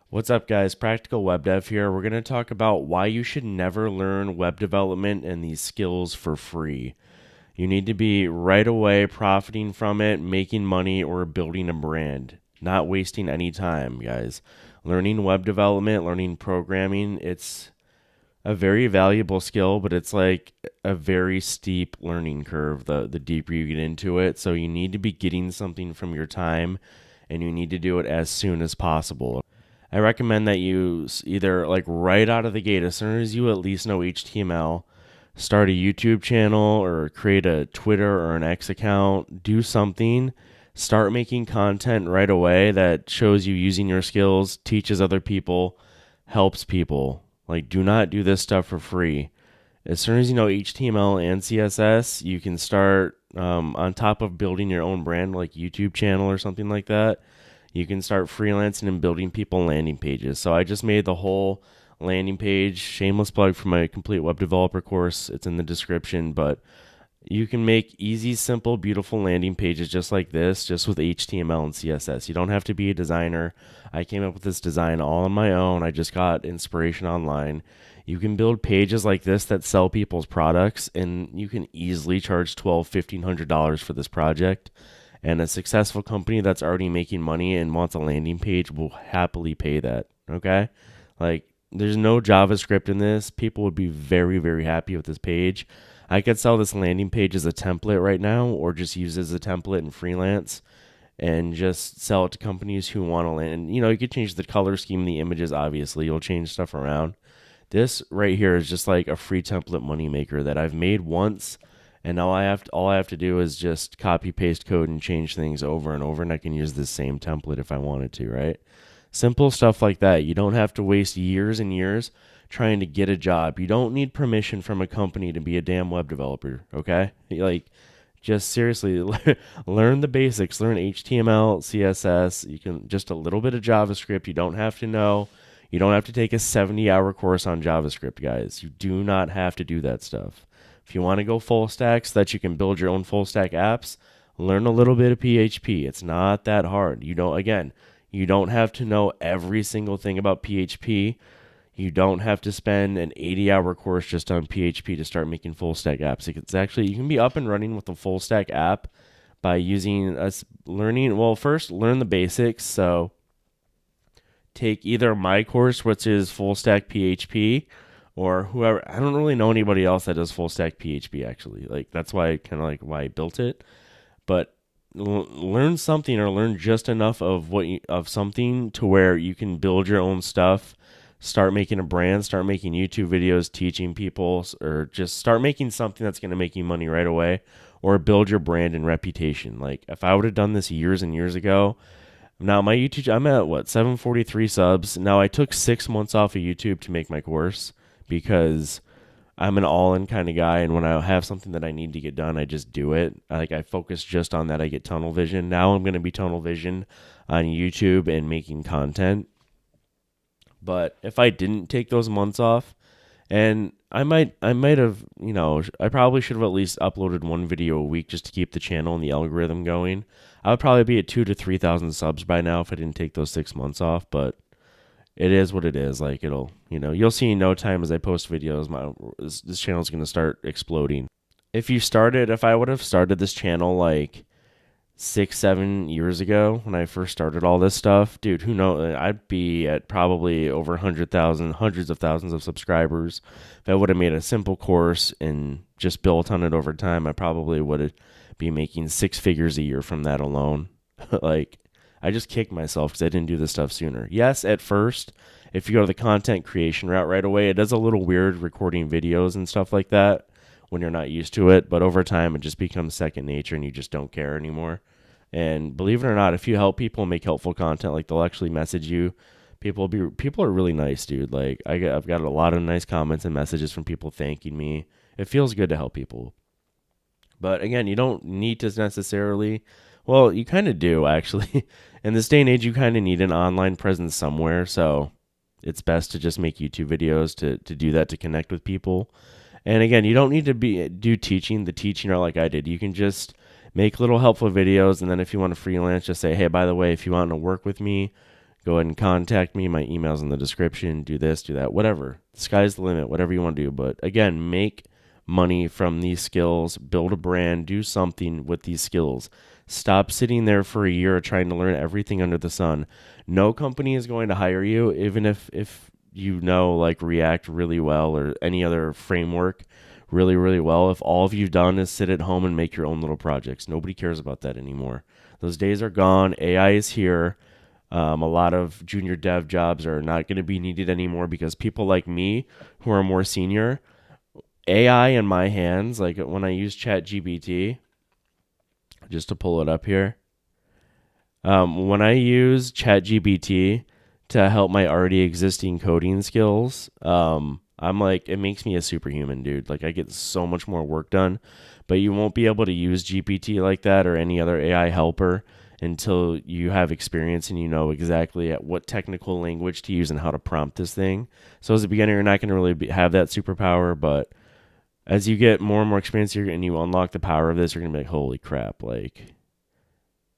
What's up, guys? Practical Web Dev here. We're going to talk about why you should never learn web development and these skills for free. You need to be right away profiting from it, making money, or building a brand. Not wasting any time, guys. Learning web development, learning programming, it's a very valuable skill, but it's like a very steep learning curve the deeper you get into it. So you need to be getting something from your time and you need to do it as soon as possible. I recommend that you either like right out of the gate, as soon as you at least know HTML, start a YouTube channel or create a Twitter or an X account, do something, start making content right away that shows you using your skills, teaches other people, helps people. Like, do not do this stuff for free. As soon as you know HTML and CSS, you can start on top of building your own brand, like YouTube channel or something like that. You can start freelancing and building people landing pages. So I just made the whole landing page. Shameless plug for my complete web developer course. It's in the description, but you can make easy, simple, beautiful landing pages just like this, just with HTML and CSS. You don't have to be a designer. I came up with this design all on my own. I just got inspiration online. You can build pages like this that sell people's products, and you can easily charge $1,200, $1,500 for this project. And a successful company that's already making money and wants a landing page will happily pay that. Okay? Like, there's no JavaScript in this. People would be very, very happy with this page. I could sell this landing page as a template right now, or just use it as a template and freelance and just sell it to companies who want to land. And, you could change the color scheme, the images, obviously. You'll change stuff around. This right here is just like a free template moneymaker that I've made once, and now all I have to do is just copy paste code and change things over and over, and I can use this same template if I wanted to, right? Simple stuff like that. You don't have to waste years and years trying to get a job. You don't need permission from a company to be a damn web developer, okay? Like, just seriously learn the basics. Learn HTML, CSS. You can just a little bit of JavaScript. You don't have to know. You don't have to take a 70-hour course on JavaScript, guys. You do not have to do that stuff. If you want to go full stack so that you can build your own full stack apps, learn a little bit of PHP. It's not that hard. You don't have to know every single thing about PHP. You don't have to spend an 80-hour course just on PHP to start making full stack apps. It's actually, you can be up and running with a full stack app by using us learning. Well, first learn the basics. So take either my course, which is full stack PHP, or whoever. I don't really know anybody else that does full stack PHP actually. Like, that's why why I built it. But learn something, or learn just enough of of something to where you can build your own stuff, start making a brand, start making YouTube videos teaching people, or just start making something that's going to make you money right away, or build your brand and reputation. Like, if I would have done this years and years ago, now my YouTube, I'm at what, 743 subs. Now I took 6 months off of YouTube to make my course because I'm an all-in kind of guy, and when I have something that I need to get done, I just do it. I focus just on that. I get tunnel vision. Now I'm going to be tunnel vision on YouTube and making content. But if I didn't take those months off, and I might have, I probably should have at least uploaded one video a week just to keep the channel and the algorithm going. I would probably be at 2,000 to 3,000 subs by now if I didn't take those 6 months off. But it is what it is. Like, you'll see in no time as I post videos, this channel is going to start exploding. If I would have started this channel like 6, 7 years ago when I first started all this stuff, dude, who knows? I'd be at probably over 100,000, hundreds of thousands of subscribers. If I would have made a simple course and just built on it over time, I probably would be making 6 figures a year from that alone. Like, I just kicked myself because I didn't do this stuff sooner. Yes, at first, if you go to the content creation route right away, it does a little weird recording videos and stuff like that when you're not used to it. But over time, it just becomes second nature and you just don't care anymore. And believe it or not, if you help people make helpful content, like, they'll actually message you. People are really nice, dude. Like, I've got a lot of nice comments and messages from people thanking me. It feels good to help people. But again, you don't need to necessarily. Well, you kind of do, actually. In this day and age, you kind of need an online presence somewhere. So it's best to just make YouTube videos to do that, to connect with people. And again, you don't need to do the teaching or like I did. You can just make little helpful videos. And then if you want to freelance, just say, hey, by the way, if you want to work with me, go ahead and contact me. My email's in the description. Do this, do that, whatever. The sky's the limit, whatever you want to do. But again, make money from these skills, build a brand, do something with these skills. Stop sitting there for a year trying to learn everything under the sun. No company is going to hire you, even if you know like React really well or any other framework really, really well. If all of you've done is sit at home and make your own little projects, nobody cares about that anymore. Those days are gone. AI is here. A lot of junior dev jobs are not going to be needed anymore because people like me who are more senior, AI in my hands, like when I use ChatGPT, just to pull it up here, when I use ChatGPT to help my already existing coding skills, I'm like, it makes me a superhuman, dude. Like, I get so much more work done, but you won't be able to use GPT like that or any other AI helper until you have experience and you know exactly at what technical language to use and how to prompt this thing. So as a beginner, you're not going to really have that superpower, but as you get more and more experience and you unlock the power of this, you're going to be like, holy crap, like,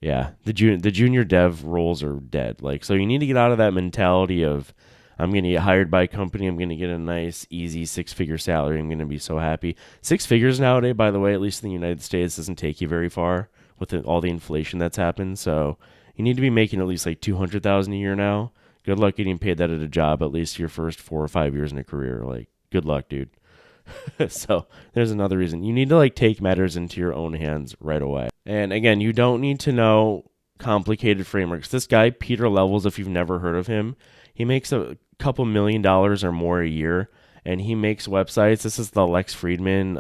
yeah, the junior dev roles are dead. Like, so you need to get out of that mentality of I'm going to get hired by a company. I'm going to get a nice, easy 6-figure salary. I'm going to be so happy. 6 figures nowadays, by the way, at least in the United States, doesn't take you very far with all the inflation that's happened. So you need to be making at least like 200,000 a year now. Good luck getting paid that at a job, at least your first 4 or 5 years in a career. Like, good luck, dude. So there's another reason. You need to like take matters into your own hands right away. And again, you don't need to know complicated frameworks. This guy, Peter Levels, if you've never heard of him, he makes a couple $1 million or more a year, and he makes websites. This is the Lex Friedman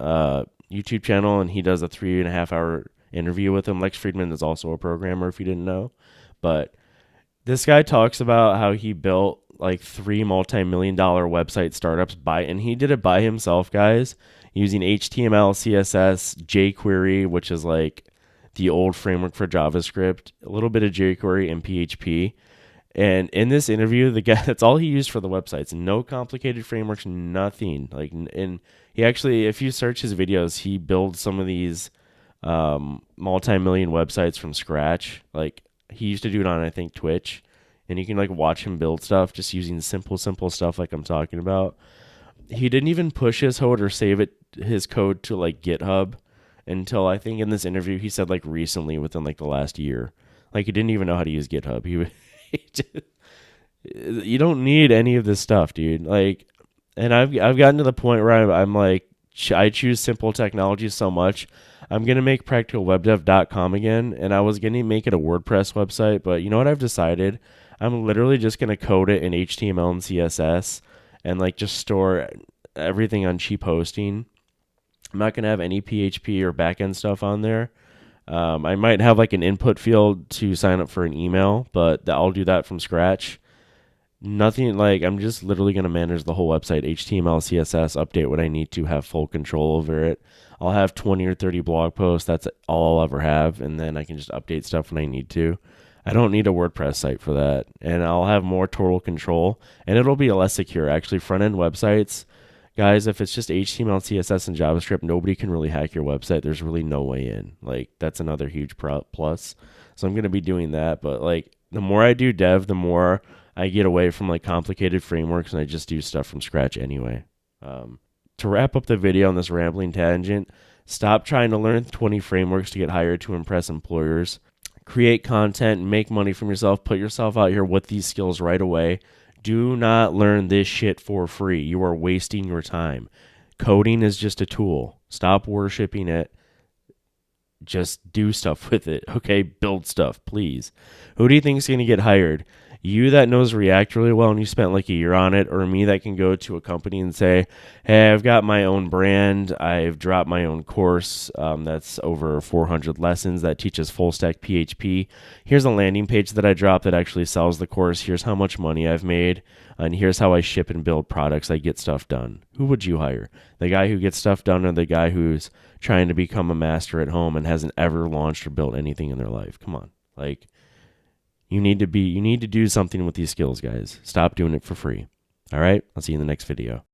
YouTube channel, and he does a 3.5 hour interview with him. Lex Friedman is also a programmer, if you didn't know. But this guy talks about how he built like 3 multi-million-dollar website startups and he did it by himself, guys, using HTML, CSS, jQuery, which is like the old framework for JavaScript, a little bit of jQuery and PHP. And in this interview, the guy, that's all he used for the websites. No complicated frameworks, nothing. Like, and he actually, if you search his videos, he builds some of these multi-million websites from scratch. Like, he used to do it on, I think, Twitch. And you can like watch him build stuff just using simple stuff like I'm talking about. He didn't even push his code or save his code to like GitHub until I think in this interview he said like recently within like the last year. Like he didn't even know how to use GitHub. You don't need any of this stuff, dude. Like, and I've gotten to the point where I'm like, I choose simple technology so much. I'm going to make practicalwebdev.com again, and I was going to make it a WordPress website, but you know what I've decided? I'm literally just going to code it in HTML and CSS and like just store everything on cheap hosting. I'm not going to have any PHP or backend stuff on there. I might have like an input field to sign up for an email, but I'll do that from scratch. Nothing like I'm just literally going to manage the whole website, HTML, CSS, update what I need to, have full control over it. I'll have 20 or 30 blog posts. That's all I'll ever have. And then I can just update stuff when I need to. I don't need a WordPress site for that. And I'll have more total control, and it'll be less secure. Actually, front-end websites, guys, if it's just HTML, CSS, and JavaScript, nobody can really hack your website. There's really no way in. Like, that's another huge plus. So I'm going to be doing that. But, like, the more I do dev, the more I get away from, like, complicated frameworks, and I just do stuff from scratch anyway. To wrap up the video on this rambling tangent, stop trying to learn 20 frameworks to get hired to impress employers. Create content, make money from yourself, put yourself out here with these skills right away. Do not learn this shit for free. You are wasting your time. Coding is just a tool. Stop worshiping it. Just do stuff with it. Okay, build stuff, please. Who do you think is going to get hired? You that knows React really well and you spent like a year on it, or me that can go to a company and say, hey, I've got my own brand. I've dropped my own course that's over 400 lessons that teaches full stack PHP. Here's a landing page that I dropped that actually sells the course. Here's how much money I've made. And here's how I ship and build products. I get stuff done. Who would you hire? The guy who gets stuff done, or the guy who's trying to become a master at home and hasn't ever launched or built anything in their life? Come on. Like, you need to do something with these skills, guys. Stop doing it for free. All right? I'll see you in the next video.